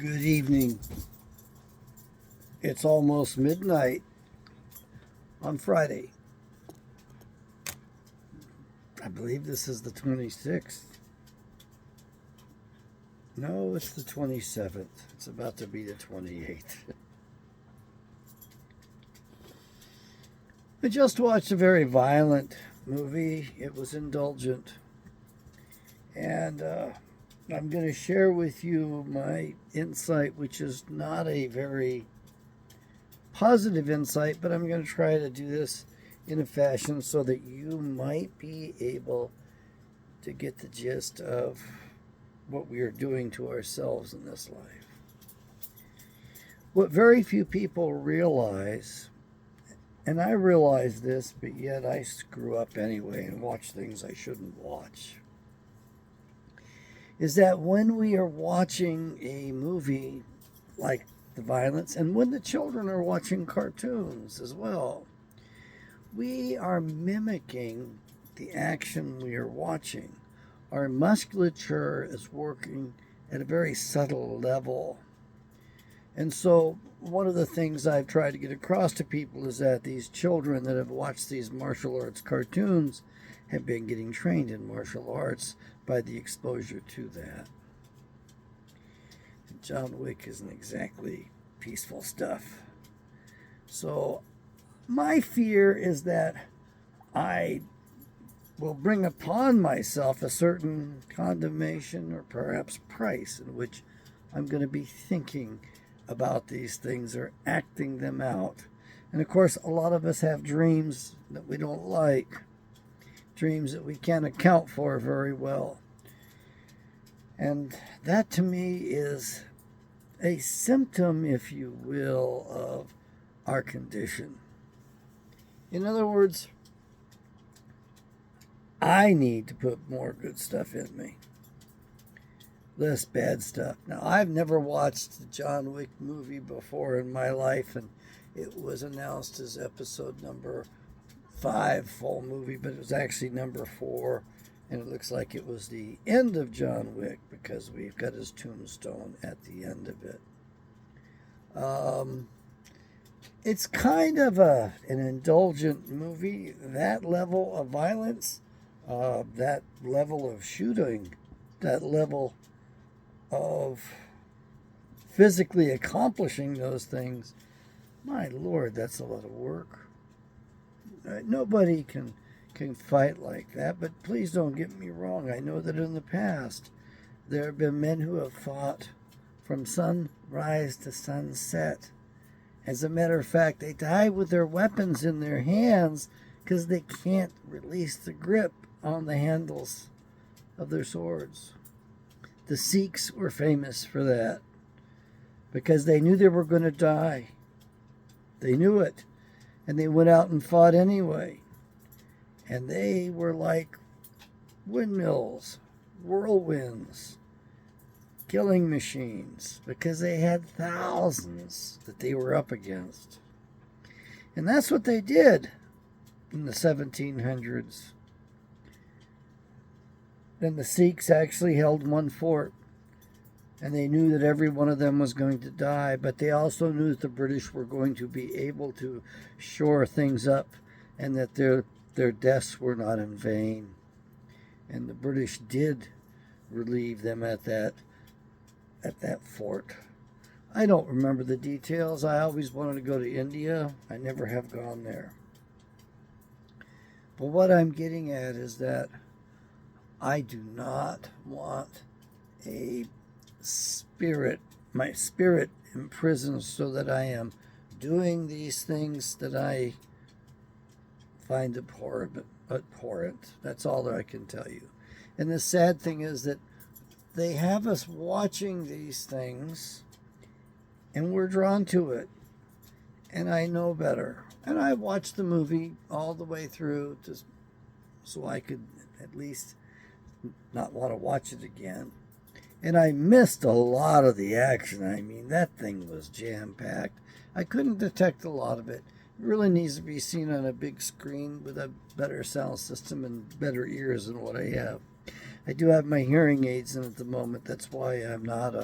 Good evening. It's almost midnight on Friday. I believe this is the 26th. No, it's the 27th. It's about to be the 28th. I just watched a very violent movie. It was indulgent. And I'm going to share with you my insight, which is not a very positive insight, but I'm going to try to do this in a fashion so that you might be able to get the gist of what we are doing to ourselves in this life. What very few people realize, and I realize this, but yet I screw up anyway and watch things I shouldn't watch, is that when we are watching a movie like the violence, and when the children are watching cartoons as well, we are mimicking the action we are watching. Our musculature is working at a very subtle level. And so one of the things I've tried to get across to people is that these children that have watched these martial arts cartoons have been getting trained in martial arts by the exposure to that. And John Wick isn't exactly peaceful stuff. So my fear is that I will bring upon myself a certain condemnation or perhaps price in which I'm going to be thinking about these things or acting them out. And of course, a lot of us have dreams that we don't like, dreams that we can't account for very well. And that to me is a symptom, if you will, of our condition. In other words, I need to put more good stuff in me, less bad stuff. Now, I've never watched the John Wick movie before in my life, and it was announced as episode number 5 full movie, but it was actually number 4, and it looks like it was the end of John Wick because we've got his tombstone at the end of it. It's kind of an indulgent movie. That level of violence, that level of shooting, that level of physically accomplishing those things, my Lord, that's a lot of work. Nobody can fight like that, but please don't get me wrong. I know that in the past there have been men who have fought from sunrise to sunset. As a matter of fact, they die with their weapons in their hands because they can't release the grip on the handles of their swords. The Sikhs were famous for that because they knew they were going to die. They knew it, and they went out and fought anyway. And they were like windmills, whirlwinds, killing machines, because they had thousands that they were up against. And that's what they did in the 1700s. Then the Sikhs actually held one fort, and they knew that every one of them was going to die, but they also knew that the British were going to be able to shore things up and that their deaths were not in vain. And the British did relieve them at that fort. I don't remember the details. I always wanted to go to India. I never have gone there. But what I'm getting at is that I do not want my spirit imprisoned so that I am doing these things that I find abhorrent. That's all that I can tell you. And the sad thing is that they have us watching these things, and we're drawn to it. And I know better. And I watched the movie all the way through so I could at least not want to watch it again. And I missed a lot of the action. I mean, that thing was jam-packed. I couldn't detect a lot of it. It really needs to be seen on a big screen with a better sound system and better ears than what I have. I do have my hearing aids in at the moment. That's why I'm not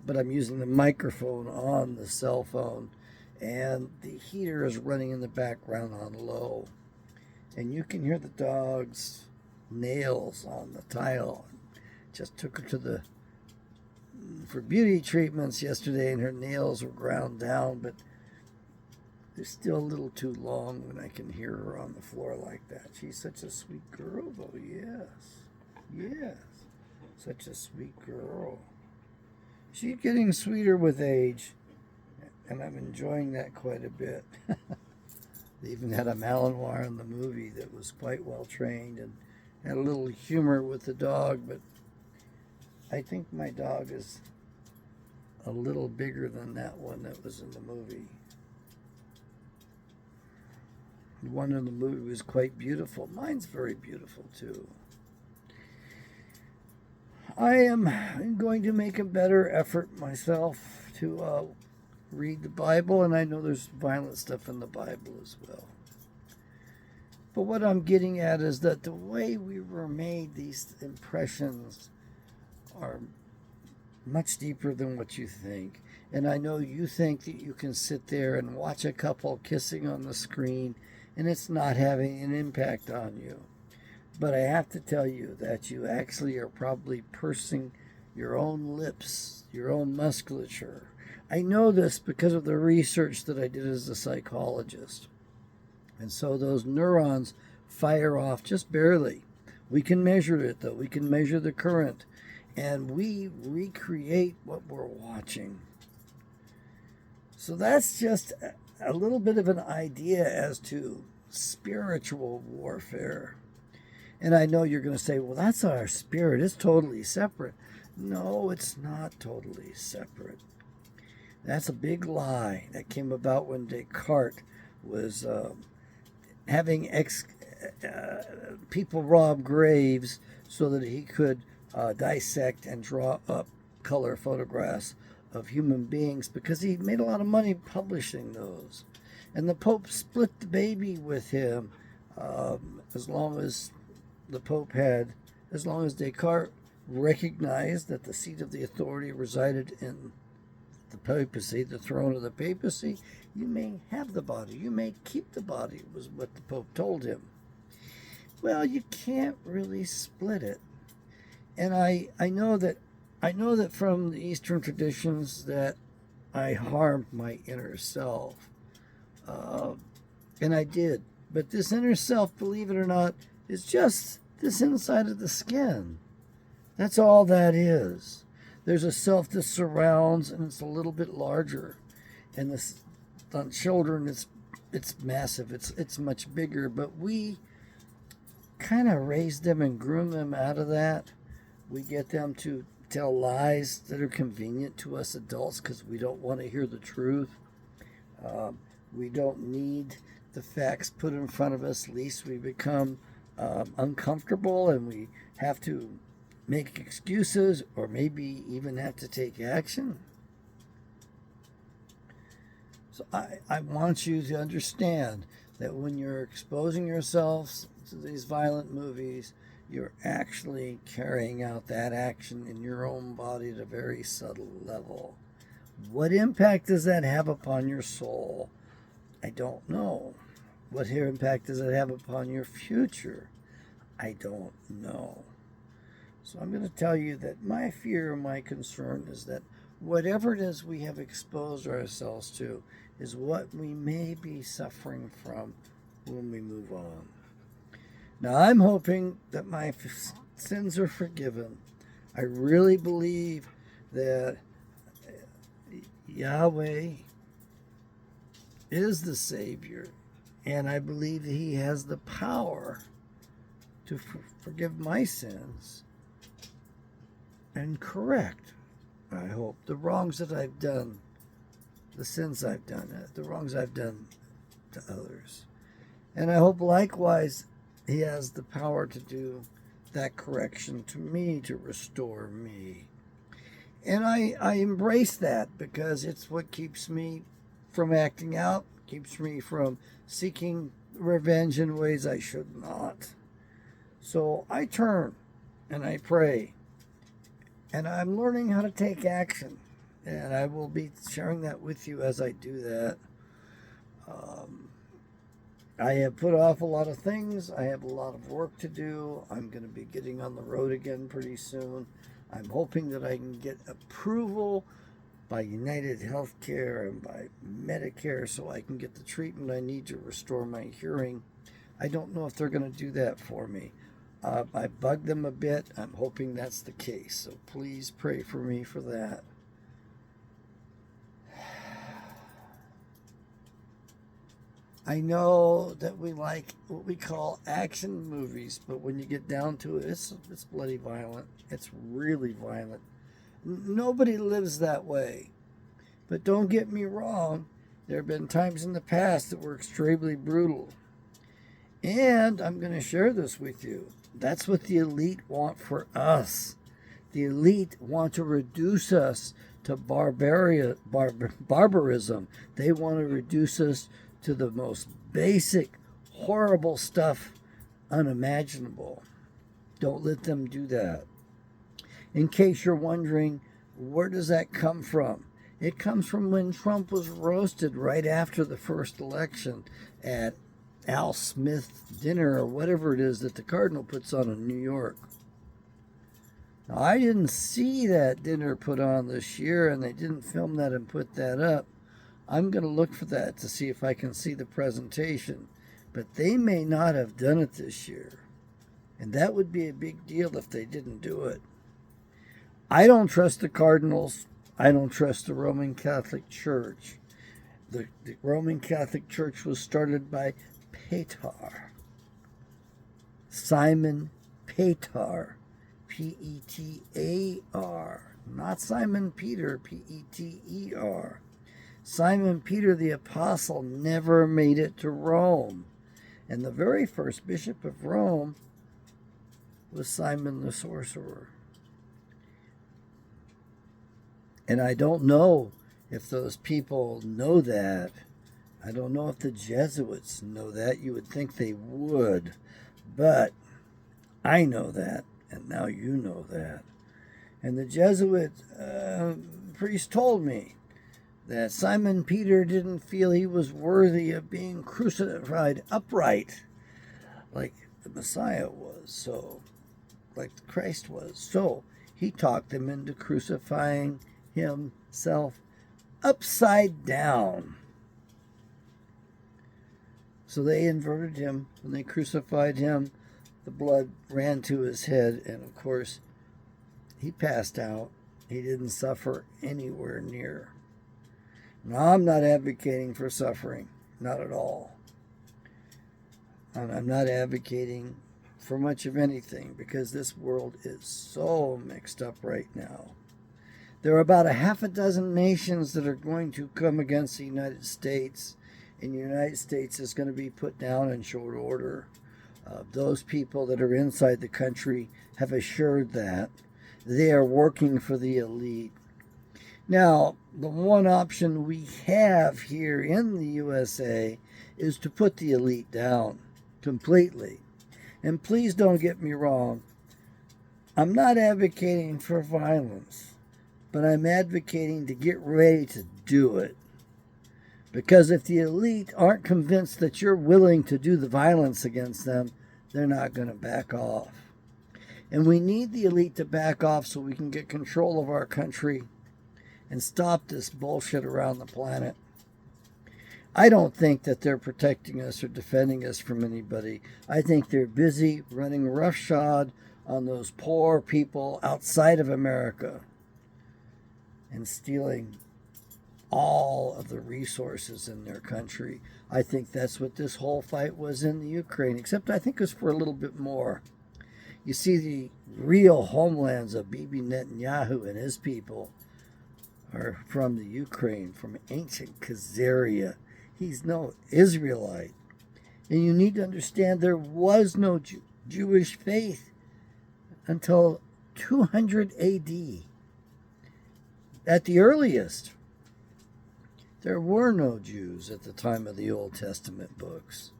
but I'm using the microphone on the cell phone, and the heater is running in the background on low. And you can hear the dog's nails on the tile. Just took her for beauty treatments yesterday, and her nails were ground down, but they're still a little too long when I can hear her on the floor like that. She's such a sweet girl, though. Yes. Such a sweet girl. She's getting sweeter with age, and I'm enjoying that quite a bit. They even had a Malinois in the movie that was quite well trained and had a little humor with the dog, but I think my dog is a little bigger than that one that was in the movie. The one in the movie was quite beautiful. Mine's very beautiful too. I am going to make a better effort myself to read the Bible, and I know there's violent stuff in the Bible as well. But what I'm getting at is that the way we were made, these impressions are much deeper than what you think. And I know you think that you can sit there and watch a couple kissing on the screen and it's not having an impact on you. But I have to tell you that you actually are probably pursing your own lips, your own musculature. I know this because of the research that I did as a psychologist. And so those neurons fire off just barely. We can measure it, though. We can measure the current. And we recreate what we're watching. So that's just a little bit of an idea as to spiritual warfare. And I know you're going to say, well, that's our spirit. It's totally separate. No, it's not totally separate. That's a big lie that came about when Descartes was having people rob graves so that he could dissect and draw up color photographs of human beings, because he made a lot of money publishing those. And the Pope split the baby with him as long as Descartes recognized that the seat of the authority resided in the papacy, the throne of the papacy. You may have the body, you may keep the body, was what the Pope told him. Well, you can't really split it. And I know that from the Eastern traditions that I harmed my inner self. And I did. But this inner self, believe it or not, is just this inside of the skin. That's all that is. There's a self that surrounds, and it's a little bit larger. And this, on children, it's massive. It's much bigger. But we kind of raise them and groom them out of that. We get them to tell lies that are convenient to us adults because we don't want to hear the truth. We don't need the facts put in front of us, lest we become uncomfortable and we have to make excuses or maybe even have to take action. So I want you to understand that when you're exposing yourselves to these violent movies, you're actually carrying out that action in your own body at a very subtle level. What impact does that have upon your soul? I don't know. What impact does it have upon your future? I don't know. So I'm going to tell you that my fear and my concern is that whatever it is we have exposed ourselves to is what we may be suffering from when we move on. Now, I'm hoping that my sins are forgiven. I really believe that Yahweh is the Savior, and I believe that He has the power to forgive my sins and correct, I hope, the wrongs that I've done, the sins I've done, the wrongs I've done to others. And I hope likewise He has the power to do that correction to me, to restore me. And I embrace that because it's what keeps me from acting out, keeps me from seeking revenge in ways I should not. So I turn and I pray. And I'm learning how to take action. and I will be sharing that with you as I do that. I have put off a lot of things. I have a lot of work to do. I'm going to be getting on the road again pretty soon. I'm hoping that I can get approval by United Healthcare and by Medicare so I can get the treatment I need to restore my hearing. I don't know if they're going to do that for me. I bugged them a bit. I'm hoping that's the case. So please pray for me for that. I know that we like what we call action movies, but when you get down to it, it's bloody violent. It's really violent. Nobody lives that way. But don't get me wrong, there have been times in the past that were extremely brutal. And I'm going to share this with you. That's what the elite want for us. The elite want to reduce us to barbarism. They want to reduce us to the most basic, horrible stuff unimaginable. Don't let them do that. In case you're wondering, where does that come from? It comes from when Trump was roasted right after the first election at Al Smith dinner or whatever it is that the Cardinal puts on in New York. Now, I didn't see that dinner put on this year, and they didn't film that and put that up. I'm going to look for that to see if I can see the presentation. But they may not have done it this year. And that would be a big deal if they didn't do it. I don't trust the Cardinals. I don't trust the Roman Catholic Church. The Roman Catholic Church was started by Petar. Simon Petar. Petar. Not Simon Peter. Peter. Simon Peter the Apostle never made it to Rome. And the very first bishop of Rome was Simon the Sorcerer. And I don't know if those people know that. I don't know if the Jesuits know that. You would think they would. But I know that, and now you know that. And the Jesuit priest told me that Simon Peter didn't feel he was worthy of being crucified upright like the Messiah was, so like Christ was. So he talked them into crucifying himself upside down. So they inverted him. When they crucified him, the blood ran to his head, and of course, he passed out. He didn't suffer anywhere near. Now, I'm not advocating for suffering, not at all. I'm not advocating for much of anything because this world is so mixed up right now. There are about a half a dozen nations that are going to come against the United States, and the United States is going to be put down in short order. Those people that are inside the country have assured that they are working for the elite. Now, the one option we have here in the USA is to put the elite down completely. And please don't get me wrong. I'm not advocating for violence, but I'm advocating to get ready to do it. Because if the elite aren't convinced that you're willing to do the violence against them, they're not going to back off. And we need the elite to back off so we can get control of our country and stop this bullshit around the planet. I don't think that they're protecting us or defending us from anybody. I think they're busy running roughshod on those poor people outside of America and stealing all of the resources in their country. I think that's what this whole fight was in the Ukraine, except I think it was for a little bit more. You see, the real homelands of Bibi Netanyahu and his people are from the Ukraine, from ancient Khazaria. He's no Israelite. And you need to understand there was no Jewish faith until 200 AD. At the earliest, there were no Jews at the time of the Old Testament books.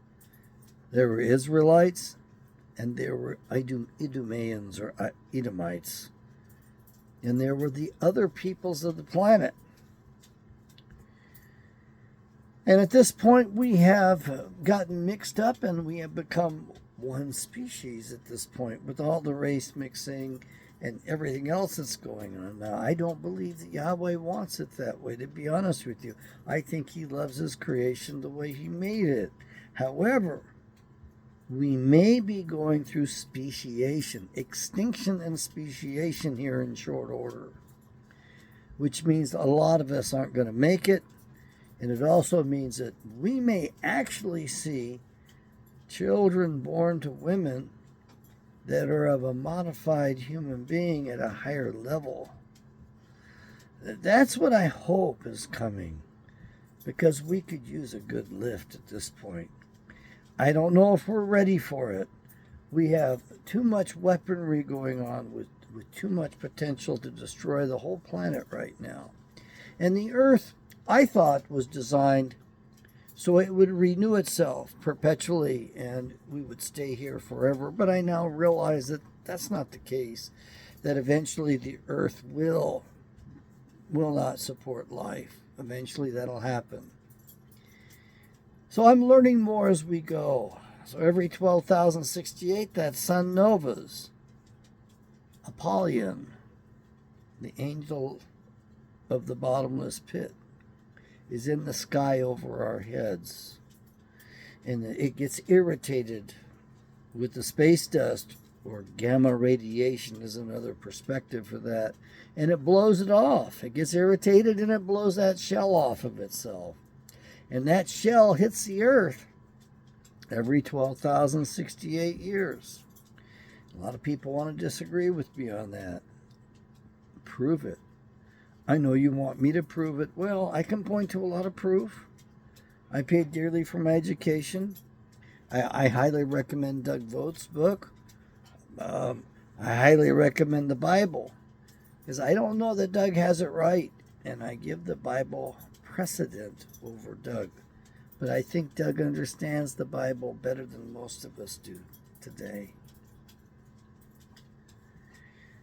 There were Israelites, and there were Idumeans or Edomites. and there were the other peoples of the planet. And at this point, we have gotten mixed up and we have become one species at this point with all the race mixing and everything else that's going on. Now, I don't believe that Yahweh wants it that way, to be honest with you. I think he loves his creation the way he made it. However, we may be going through speciation, extinction and speciation here in short order, which means a lot of us aren't going to make it. And it also means that we may actually see children born to women that are of a modified human being at a higher level. That's what I hope is coming, because we could use a good lift at this point. I don't know if we're ready for it. We have too much weaponry going on with too much potential to destroy the whole planet right now. And the Earth, I thought, was designed so it would renew itself perpetually and we would stay here forever. But I now realize that that's not the case, that eventually the Earth will not support life. Eventually that'll happen. So I'm learning more as we go. So every 12,068, that's sun novas. Apollyon, the angel of the bottomless pit, is in the sky over our heads. And it gets irritated with the space dust, or gamma radiation is another perspective for that. And it blows it off. It gets irritated and it blows that shell off of itself. And that shell hits the Earth every 12,068 years. A lot of people want to disagree with me on that. Prove it. I know you want me to prove it. Well, I can point to a lot of proof. I paid dearly for my education. I highly recommend Doug Vogt's book. I highly recommend the Bible, because I don't know that Doug has it right, and I give the Bible precedent over Doug. But I think Doug understands the Bible better than most of us do today.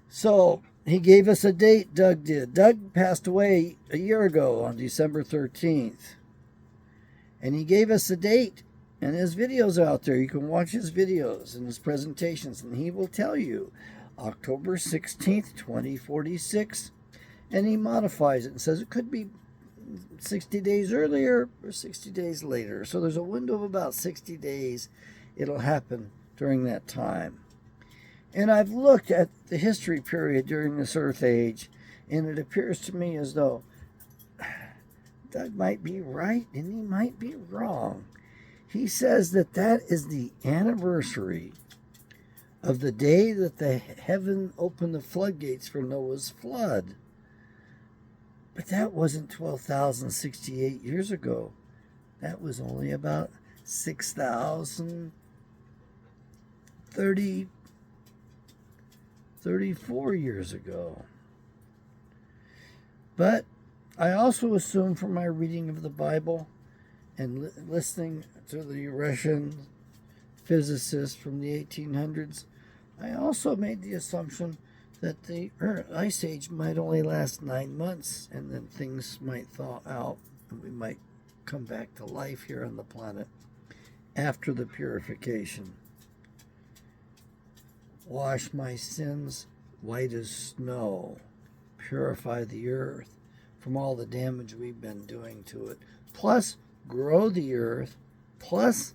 So he gave us a date, Doug did. Doug passed away a year ago on December 13th. And he gave us a date. And his videos are out there. You can watch his videos and his presentations. And he will tell you October 16th, 2046. And he modifies it and says it could be 60 days earlier or 60 days later. So there's a window of about 60 days. It'll happen during that time. And I've looked at the history period during this Earth age, and it appears to me as though Doug might be right and he might be wrong. He says that that is the anniversary of the day that the heaven opened the floodgates for Noah's flood. But that wasn't 12,068 years ago. That was only about 34 years ago. But I also assume from my reading of the Bible and listening to the Russian physicist from the 1800s, I also made the assumption that the ice age might only last 9 months, and then things might thaw out and we might come back to life here on the planet after the purification. Wash my sins white as snow. Purify the earth from all the damage we've been doing to it. Plus, grow the earth. Plus,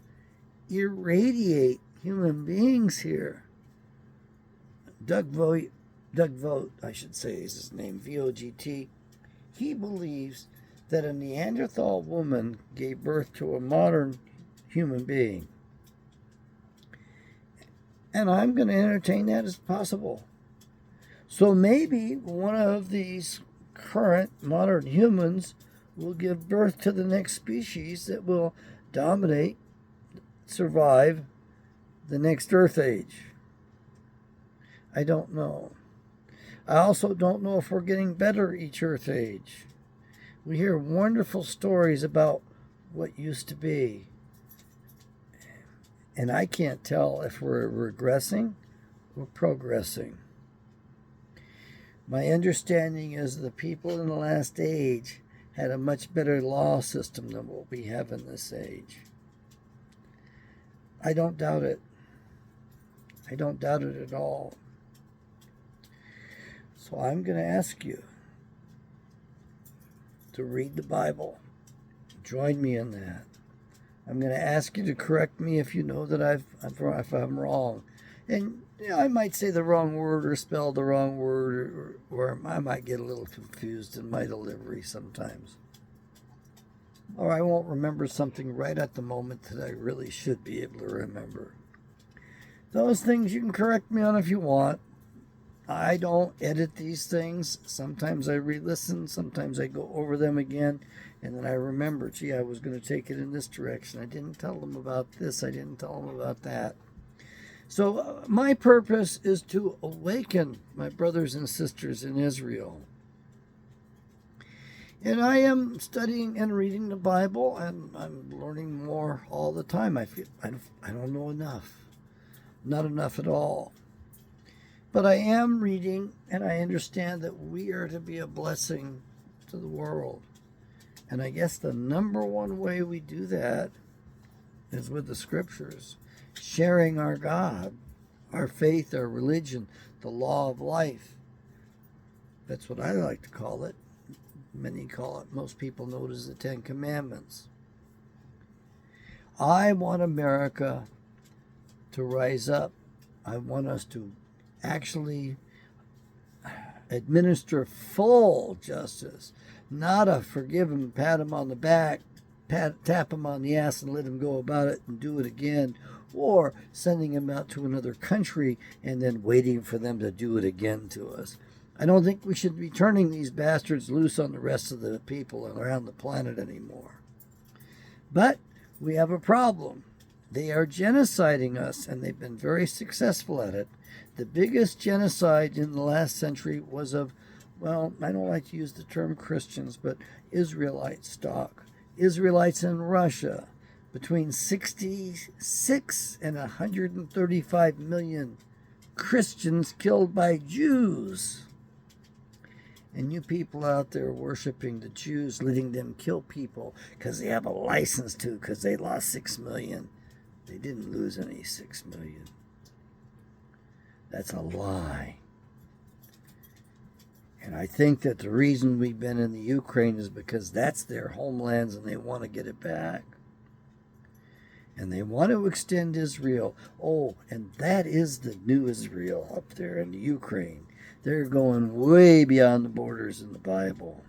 irradiate human beings here. Doug Vogt, I should say is his name, V-O-G-T. He believes that a Neanderthal woman gave birth to a modern human being. And I'm going to entertain that as possible. So maybe one of these current modern humans will give birth to the next species that will dominate, survive the next Earth age. I don't know. I also don't know if we're getting better each Earth age. We hear wonderful stories about what used to be. And I can't tell if we're regressing or progressing. My understanding is the people in the last age had a much better law system than what we have in this age. I don't doubt it. I don't doubt it at all. So I'm going to ask you to read the Bible. Join me in that. I'm going to ask you to correct me if you know that if I'm wrong. And I might say the wrong word or spell the wrong word, or I might get a little confused in my delivery sometimes. Or I won't remember something right at the moment that I really should be able to remember. Those things you can correct me on if you want. I don't edit these things. Sometimes I re-listen, sometimes I go over them again, and then I remember, gee, I was going to take it in this direction. I didn't tell them about this. I didn't tell them about that. So my purpose is to awaken my brothers and sisters in Israel. And I am studying and reading the Bible, and I'm learning more all the time. I feel I don't know enough. Not enough at all. But I am reading, and I understand that we are to be a blessing to the world. And I guess the number one way we do that is with the scriptures. Sharing our God, our faith, our religion, the law of life. That's what I like to call it. Many call it, most people know it as the Ten Commandments. I want America to rise up. I want us to actually administer full justice, not a forgive him, pat him on the back, tap him on the ass and let him go about it and do it again, or sending him out to another country and then waiting for them to do it again to us. I don't think we should be turning these bastards loose on the rest of the people around the planet anymore. But we have a problem. They are genociding us, and they've been very successful at it. The biggest genocide in the last century was of, well, I don't like to use the term Christians, but Israelite stock. Israelites in Russia, between 66 and 135 million Christians killed by Jews. And you people out there worshiping the Jews, letting them kill people because they have a license to, because they lost 6 million. They didn't lose any 6 million. That's a lie. And I think that the reason we've been in the Ukraine is because that's their homelands and they want to get it back. And they want to extend Israel. Oh, and that is the new Israel up there in the Ukraine. They're going way beyond the borders in the Bible.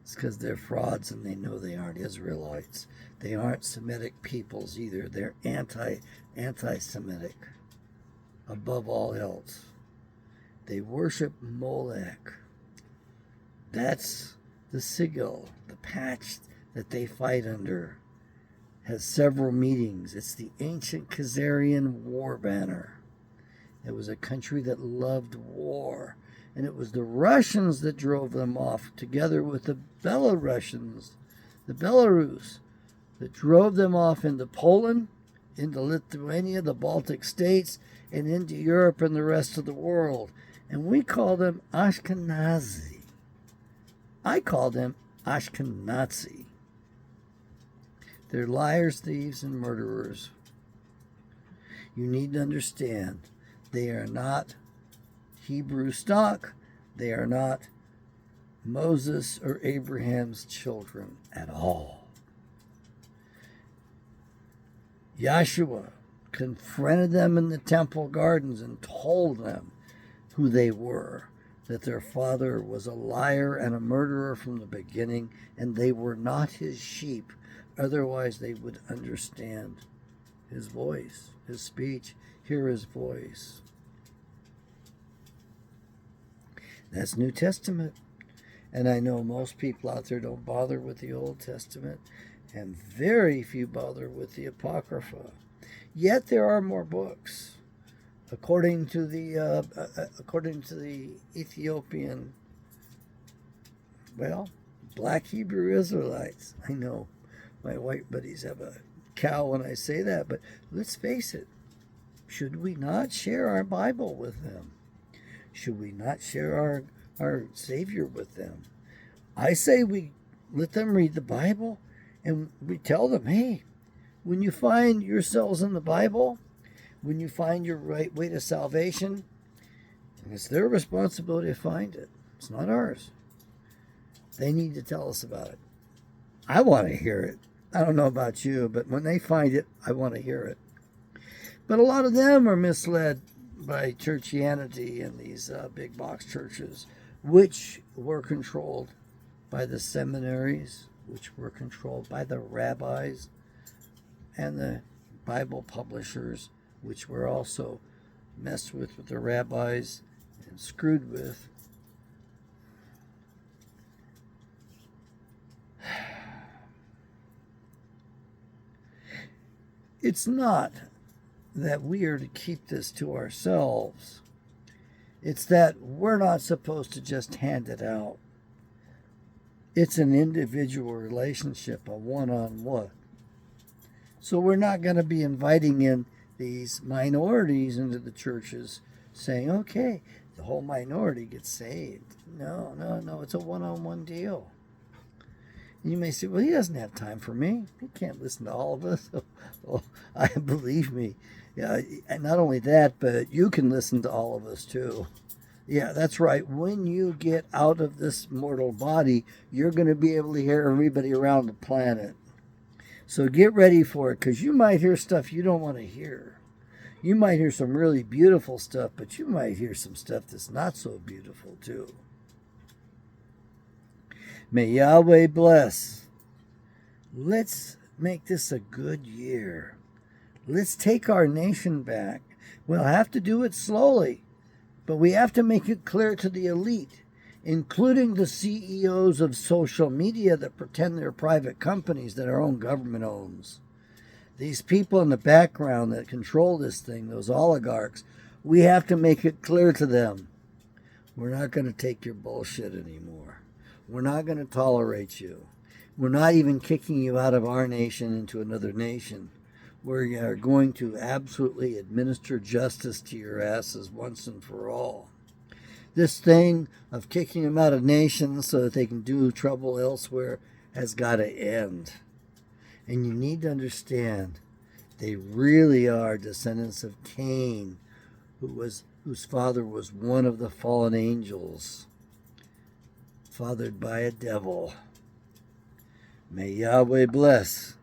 It's because they're frauds and they know they aren't Israelites. They aren't Semitic peoples either. They're anti-Semitic above all else. They worship Molech. That's the sigil, the patch that they fight under. Has several meanings. It's the ancient Khazarian war banner. It was a country that loved war. And it was the Russians that drove them off, together with the Belarusians, the Belarus, that drove them off into Poland, into Lithuania, the Baltic states, and into Europe and the rest of the world. And we call them Ashkenazi. I call them Ashkenazi. They're liars, thieves, and murderers. You need to understand, they are not Hebrew stock. They are not Moses or Abraham's children at all. Yahshua confronted them in the temple gardens and told them who they were, that their father was a liar and a murderer from the beginning, and they were not his sheep. Otherwise, they would understand his voice, his speech, hear his voice. That's New Testament. And I know most people out there don't bother with the Old Testament, and very few bother with the Apocrypha. Yet there are more books. According to the Ethiopian, black Hebrew Israelites. I know my white buddies have a cow when I say that, but let's face it. Should we not share our Bible with them? Should we not share our Savior with them? I say we let them read the Bible, and we tell them, hey, when you find yourselves in the Bible, when you find your right way to salvation, it's their responsibility to find it. It's not ours. They need to tell us about it. I want to hear it. I don't know about you, but when they find it, I want to hear it. But a lot of them are misled by churchianity and these big box churches, which were controlled by the seminaries, which were controlled by the rabbis and the Bible publishers, which were also messed with the rabbis and screwed with. It's not that we are to keep this to ourselves. It's that we're not supposed to just hand it out. It's an individual relationship, a one-on-one. So we're not going to be inviting in these minorities into the churches saying, okay, the whole minority gets saved. No, it's a one-on-one deal. You may say, well, he doesn't have time for me. He can't listen to all of us. Well, believe me. Yeah, and not only that, but you can listen to all of us too. Yeah, that's right. When you get out of this mortal body, you're going to be able to hear everybody around the planet. So get ready for it, because you might hear stuff you don't want to hear. You might hear some really beautiful stuff, but you might hear some stuff that's not so beautiful too. May Yahweh bless. Let's make this a good year. Let's take our nation back. We'll have to do it slowly, but we have to make it clear to the elite, including the CEOs of social media that pretend they're private companies that our own government owns. These people in the background that control this thing, those oligarchs, we have to make it clear to them. We're not going to take your bullshit anymore. We're not going to tolerate you. We're not even kicking you out of our nation into another nation. We are going to absolutely administer justice to your asses once and for all. This thing of kicking them out of nations so that they can do trouble elsewhere has got to end. And you need to understand, they really are descendants of Cain, whose father was one of the fallen angels, fathered by a devil. May Yahweh bless.